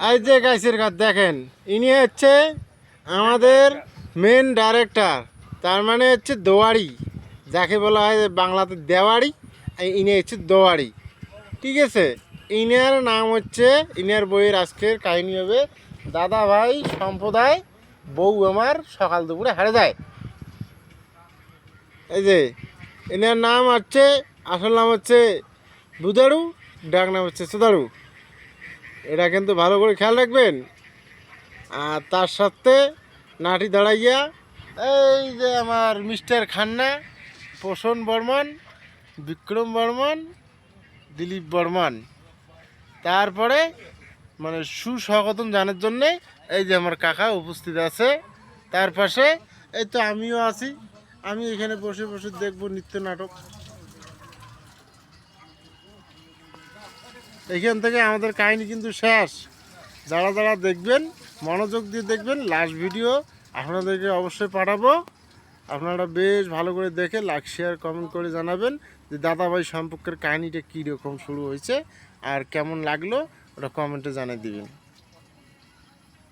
এই যে গাইছের কাজ দেখেন, ইনি হচ্ছে আমাদের মেন ডাইরেক্টর, তার মানে হচ্ছে দোয়ারি, যাকে বলা হয় বাংলাতে দেওয়ারি, ইনি হচ্ছে দোয়ারি। ঠিক আছে, ইনার নাম হচ্ছে, ইনার বইয়ের আজকের কাহিনী হবে দাদা ভাই সম্প্রদায় বউ আমার সকাল দুপুরে হারে যায়। এই যে এনার নাম হচ্ছে, আসল নাম হচ্ছে বুদারু, ডাক নাম হচ্ছে সুদারু। এটা কিন্তু ভালো করে খেয়াল রাখবেন। আর তার সাথে নাটি দাঁড়াইয়া এই যে আমার মিস্টার খান্না, পোষণ বর্মন, বিক্রম বর্মন, দিলীপ বর্মন। তারপরে মানে সুস্বাগতম জানার জন্যে এই যে আমার কাকা উপস্থিত আছে। তার পাশে এই তো আমিও আছি, আমি এখানে বসে বসে দেখবো নৃত্য নাটক। এখান থেকে আমাদের কাহিনী কিন্তু শেষ। যারা যারা দেখবেন মনোযোগ দিয়ে দেখবেন, লাস্ট ভিডিও আপনাদেরকে অবশ্যই পাঠাবো। আপনারা বেশ ভালো করে দেখে লাইক শেয়ার কমেন্ট করে জানাবেন যে দাদাভাই সম্পর্কের কাহিনীটা কীরকম শুরু হয়েছে আর কেমন লাগলো, ওটা কমেন্টে জানিয়ে দিবেন।